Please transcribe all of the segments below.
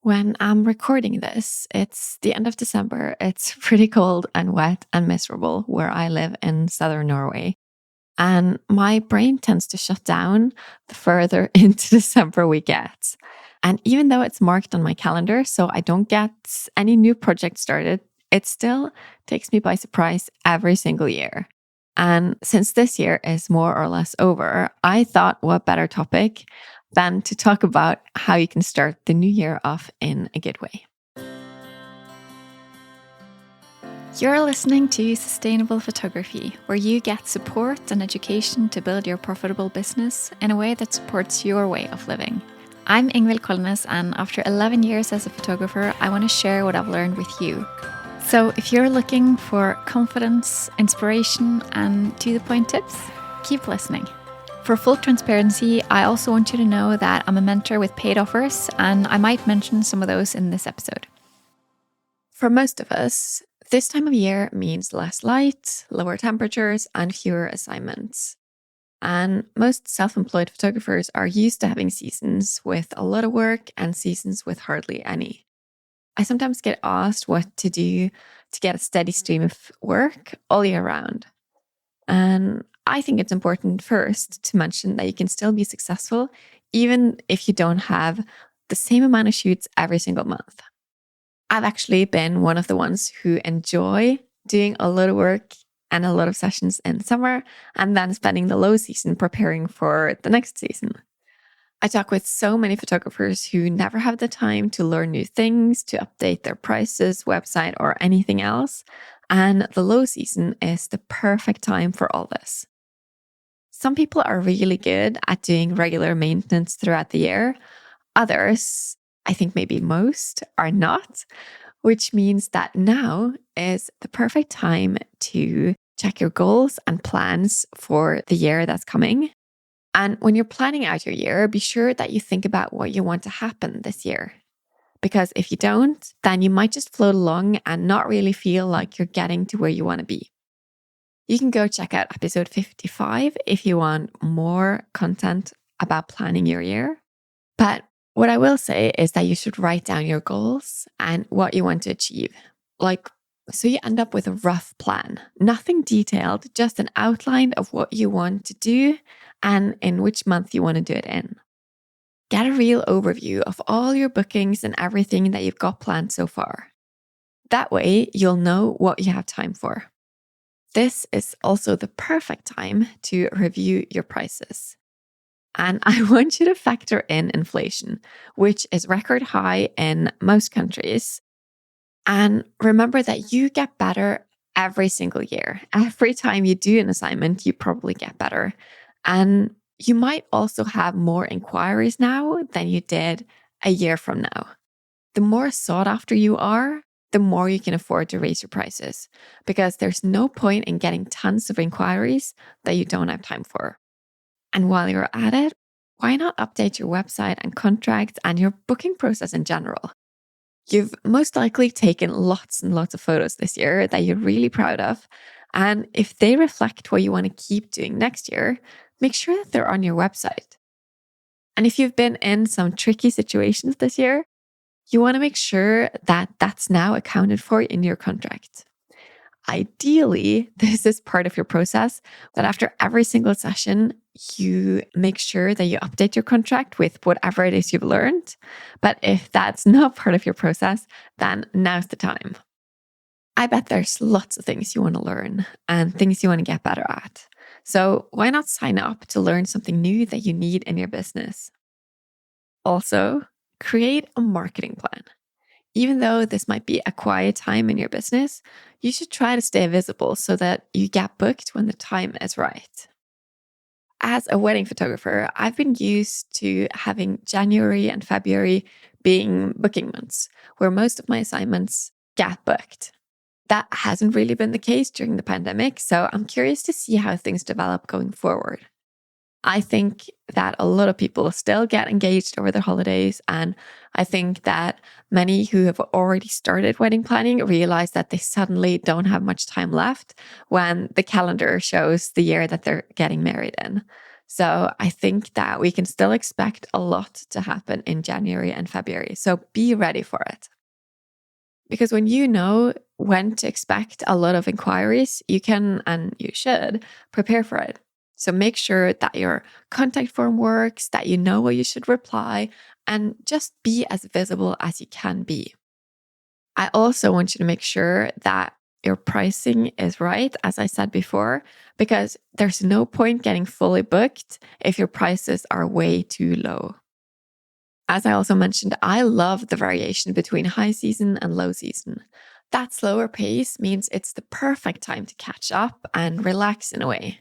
When I'm recording this, it's the end of December. It's pretty cold and wet and miserable where I live in southern Norway. And my brain tends to shut down the further into December we get. And even though it's marked on my calendar, so I don't get any new project started, it still takes me by surprise every single year. And since this year is more or less over, I thought what better topic than to talk about how you can start the new year off in a good way. You're listening to Sustainable Photography, where you get support and education to build your profitable business in a way that supports your way of living. I'm Ingvild Kolnes, and after 11 years as a photographer, I want to share what I've learned with you. So if you're looking for confidence, inspiration, and to-the-point tips, keep listening. For full transparency, I also want you to know that I'm a mentor with paid offers, and I might mention some of those in this episode. For most of us, this time of year means less light, lower temperatures, and fewer assignments. And most self-employed photographers are used to having seasons with a lot of work and seasons with hardly any. I sometimes get asked what to do to get a steady stream of work all year round. And I think it's important first to mention that you can still be successful even if you don't have the same amount of shoots every single month. I've actually been one of the ones who enjoy doing a lot of work and a lot of sessions in summer and then spending the low season preparing for the next season. I talk with so many photographers who never have the time to learn new things, to update their prices, website, or anything else. And the low season is the perfect time for all this. Some people are really good at doing regular maintenance throughout the year. Others, I think maybe most, are not, which means that now is the perfect time to check your goals and plans for the year that's coming. And when you're planning out your year, be sure that you think about what you want to happen this year. Because if you don't, then you might just float along and not really feel like you're getting to where you want to be. You can go check out episode 55 if you want more content about planning your year. But what I will say is that you should write down your goals and what you want to achieve. So you end up with a rough plan, nothing detailed, just an outline of what you want to do and in which month you want to do it in. Get a real overview of all your bookings and everything that you've got planned so far. That way, you'll know what you have time for. This is also the perfect time to review your prices. And I want you to factor in inflation, which is record high in most countries. And remember that you get better every single year. Every time you do an assignment, you probably get better. And you might also have more inquiries now than you did a year from now. The more sought after you are, the more you can afford to raise your prices, because there's no point in getting tons of inquiries that you don't have time for. And while you're at it, why not update your website and contracts and your booking process in general? You've most likely taken lots and lots of photos this year that you're really proud of. And if they reflect what you want to keep doing next year, make sure that they're on your website. And if you've been in some tricky situations this year, you want to make sure that that's now accounted for in your contract. Ideally, this is part of your process, that after every single session, you make sure that you update your contract with whatever it is you've learned. But if that's not part of your process, then now's the time. I bet there's lots of things you want to learn and things you want to get better at. So why not sign up to learn something new that you need in your business? Also, create a marketing plan. Even though this might be a quiet time in your business, you should try to stay visible so that you get booked when the time is right. As a wedding photographer, I've been used to having January and February being booking months, where most of my assignments get booked. That hasn't really been the case during the pandemic, so I'm curious to see how things develop going forward. I think that a lot of people still get engaged over the holidays, and I think that many who have already started wedding planning realize that they suddenly don't have much time left when the calendar shows the year that they're getting married in. So I think that we can still expect a lot to happen in January and February. So be ready for it. Because when you know when to expect a lot of inquiries, you can and you should prepare for it. So make sure that your contact form works, that you know what you should reply, and just be as visible as you can be. I also want you to make sure that your pricing is right, as I said before, because there's no point getting fully booked if your prices are way too low. As I also mentioned, I love the variation between high season and low season. That slower pace means it's the perfect time to catch up and relax in a way.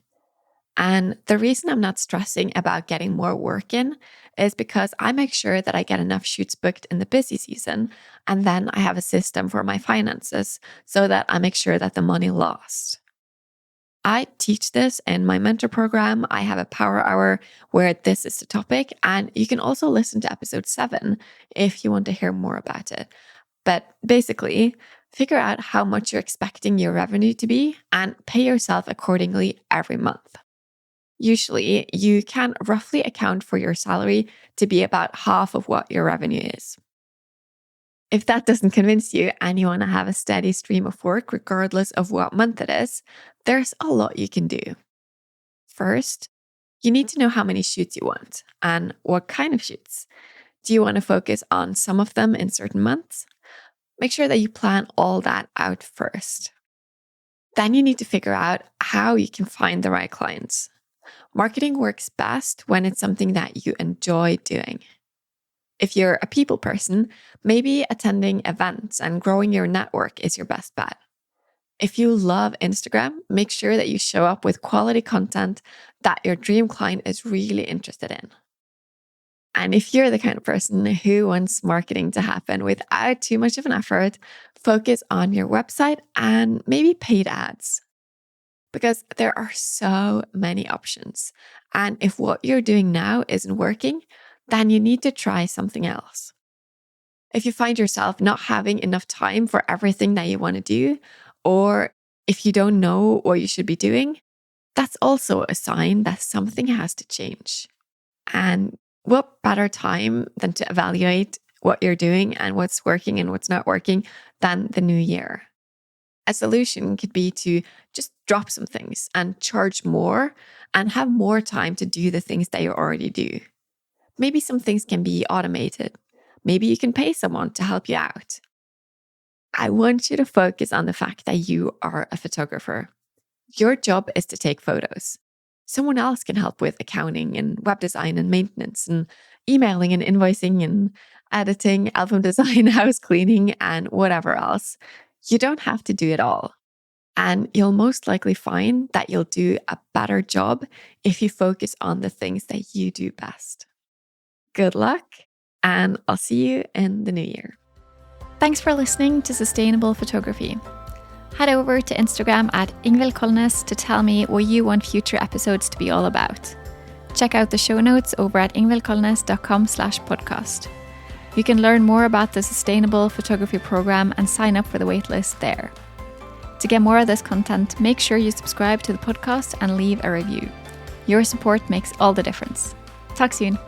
And the reason I'm not stressing about getting more work in is because I make sure that I get enough shoots booked in the busy season, and then I have a system for my finances so that I make sure that the money lasts. I teach this in my mentor program. I have a power hour where this is the topic, and you can also listen to episode 7 if you want to hear more about it. But basically, figure out how much you're expecting your revenue to be and pay yourself accordingly every month. Usually, you can roughly account for your salary to be about half of what your revenue is. If that doesn't convince you and you want to have a steady stream of work, regardless of what month it is, there's a lot you can do. First, you need to know how many shoots you want and what kind of shoots. Do you want to focus on some of them in certain months? Make sure that you plan all that out first. Then you need to figure out how you can find the right clients. Marketing works best when it's something that you enjoy doing. If you're a people person, maybe attending events and growing your network is your best bet. If you love Instagram, make sure that you show up with quality content that your dream client is really interested in. And if you're the kind of person who wants marketing to happen without too much of an effort, focus on your website and maybe paid ads. Because there are so many options. And if what you're doing now isn't working, then you need to try something else. If you find yourself not having enough time for everything that you want to do, or if you don't know what you should be doing, that's also a sign that something has to change. And what better time than to evaluate what you're doing and what's working and what's not working than the new year? A solution could be to just drop some things and charge more and have more time to do the things that you already do. Maybe some things can be automated. Maybe you can pay someone to help you out. I want you to focus on the fact that you are a photographer. Your job is to take photos. Someone else can help with accounting and web design and maintenance and emailing and invoicing and editing, album design, house cleaning, and whatever else. You don't have to do it all. And you'll most likely find that you'll do a better job if you focus on the things that you do best. Good luck, and I'll see you in the new year. Thanks for listening to Sustainable Photography. Head over to Instagram at Ingvild Kolnes to tell me what you want future episodes to be all about. Check out the show notes over at ingvildkolnes.com/podcast. You can learn more about the Sustainable Photography program and sign up for the waitlist there. To get more of this content, make sure you subscribe to the podcast and leave a review. Your support makes all the difference. Talk soon.